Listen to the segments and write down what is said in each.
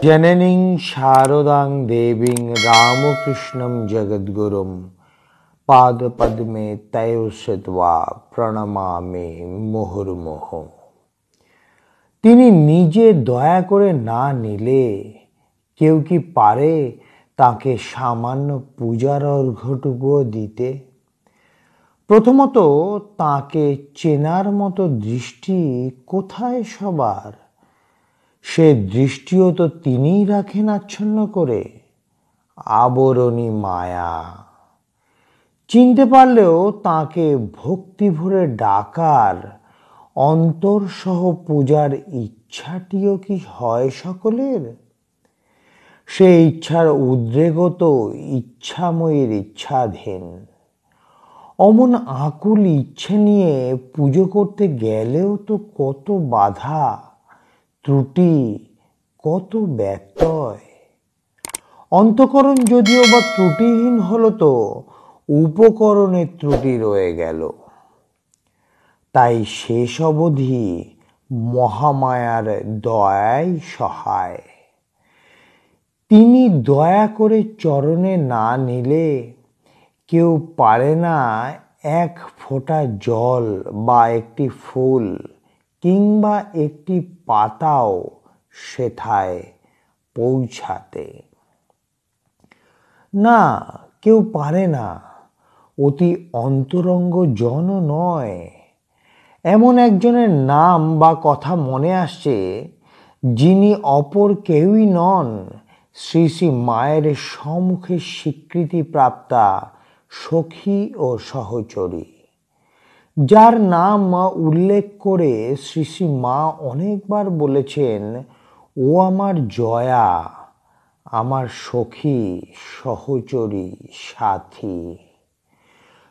जननीं शारदां देवीं रामकृष्णं जगद्गुरुं पादपद्मे तयो श्रित्वा প্রণমামি মুহুর্মুহ। তিনি নিজে দয়া করে না নিলে কেউ কি পারে তাকে সামান্য পূজার অর্ঘ্যটুকুও দিতে? প্রথমত তাকে চেনার মতো দৃষ্টি কোথায় সবার? সে দৃষ্টিও তো তিনিই রাখেন আচ্ছন্ন করে। আবরণী মায়া। চিনতে পারলেও তাকে ভক্তি ভরে ডাকার অন্তরসহ পূজার ইচ্ছাটিও কি হয় সকলের? সে ইচ্ছার উদ্রেকও তো ইচ্ছাময়ীর ইচ্ছাধীন। অমন আকুল ইচ্ছে নিয়ে পুজো করতে গেলেও তো কত বাধা, ত্রুটি, কত ব্যত্যয়। অন্তঃকরণ যদিও বা ত্রুটিহীন হলো তো উপকরণের ত্রুটি রয়ে গেল। তাই শেষ অবধি মহামায়ার দয়াই সহায়। তিনি দয়া করে চরণে না নিলে কেউ পারে না এক ফোঁটা জল বা একটি ফুল কিংবা একটি পাতাও সেথায় পৌঁছাতে। না, কেউ পারে না। অতি অন্তরঙ্গ জনও নয়। এমন একজনের নাম বা কথা মনে আসছে, যিনি অপর কেউই নন, শ্রী শ্রী মায়ের সম্মুখে স্বীকৃতিপ্রাপ্তা সখী ও সহচরী, যার নাম উল্লেখ করে শ্রী শ্রী মা অনেকবার বলেছেন, ও আমার জয়া, আমার সখী, সহচরী, সাথী।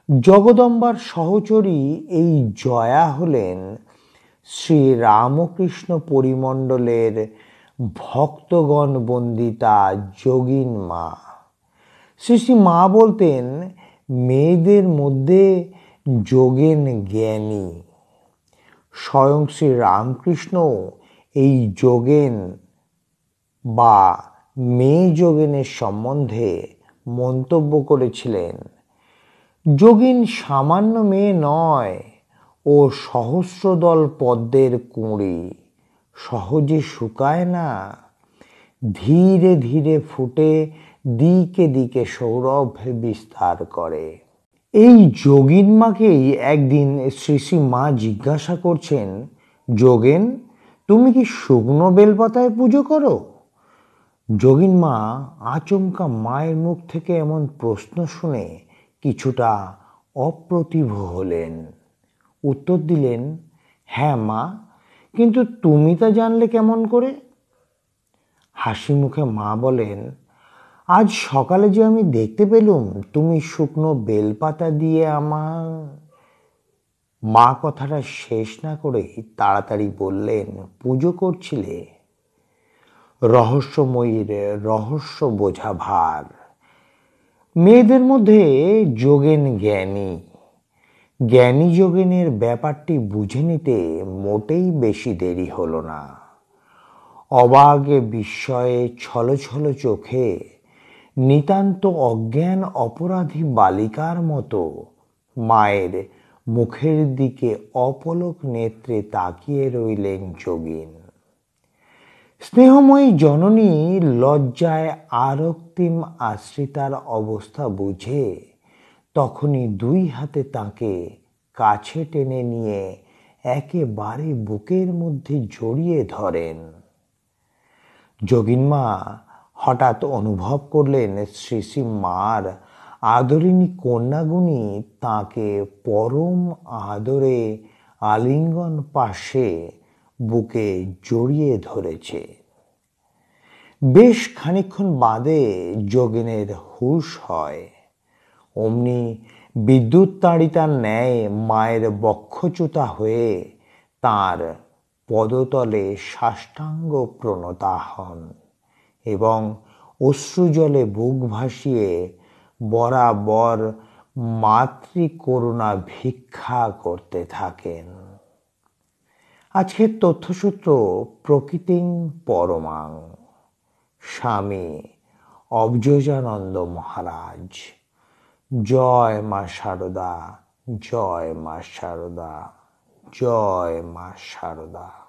জগদম্বার সহচরী এই জয়া হলেন শ্রী রামকৃষ্ণ পরিমণ্ডলের ভক্তগণ বন্দিতা যোগিন মা। শ্রী শ্রী মা বলতেন, মেয়েদের মধ্যে যোগেন জ্ঞানী। স্বয়ং শ্রী রামকৃষ্ণ এই যোগেন বা মেয়ে যোগেনের সম্বন্ধে মন্তব্য করেছিলেন, যোগিন সামান্য মেয়ে নয়, ও সহস্রদল পদ্মের কুঁড়ি, সহজে শুকায় না, ধীরে ধীরে ফুটে দিকে দিকে সৌরভ বিস্তার করে। এই যোগিন মাকেই একদিন শ্রী শ্রী মা জিজ্ঞাসা করছেন, যোগেন, তুমি কি শুকনো বেলপাতায় পুজো করো? যোগিন মা আচমকা মায়ের মুখ থেকে এমন প্রশ্ন শুনে কিছুটা অপ্রতিভ হলেন। উত্তর দিলেন, হ্যাঁ মা, কিন্তু তুমি তা জানলে কেমন করে? হাসি মুখে মা বলেন, আজ সকালে যে আমি দেখতে পেলুম তুমি শুকনো বেলপাতা দিয়ে আমার। মা কথাটা শেষ না করে তাড়াতাড়ি বললেন, পুজো করছিলে। রহস্যময়ীর রহস্য বোঝা ভার। মেয়েদের মধ্যে যোগেন জ্ঞানী। জ্ঞানী যোগেনের ব্যাপারটি বুঝে নিতে মোটেই বেশি দেরি হলো না। অবাগে বিস্ময়ে ছলছল চোখে নিতান্ত অজ্ঞান অপরাধী বালিকার মতো মায়ের মুখের দিকে অপলক নেত্রে তাকিয়ে রইলেন যোগিন। স্নেহময়ী জননী লজ্জায় আরক্তিম আশ্রিতার অবস্থা বুঝে তখনই দুই হাতে তাকে কাছে টেনে নিয়ে একেবারে বুকের মধ্যে জড়িয়ে ধরেন। যোগিনমা হঠাৎ অনুভব করলেন শ্রী শ্রী মার আদরিণী কন্যাগুণী তাকে পরম আদরে আলিঙ্গন পাশে বুকে জড়িয়ে ধরেছে। বেশ খানিকক্ষণ বাদে যোগিনের হুঁশ হয়। অমনি বিদ্যুৎ তাড়িতার ন্যায় মায়ের বক্ষচ্যুতা হয়ে তাঁর পদতলে সাষ্টাঙ্গ প্রণতা হন এবং অশ্রুজলে বুক ভাসিয়ে বরাবর মাতৃকরুণা ভিক্ষা করতে থাকেন। আজকের তথ্যসূত্র প্রকৃতিং পরমাং। স্বামী অবজোজানন্দ মহারাজ। জয় মা শারদা, জয় মা শারদা, জয় মা শারদা।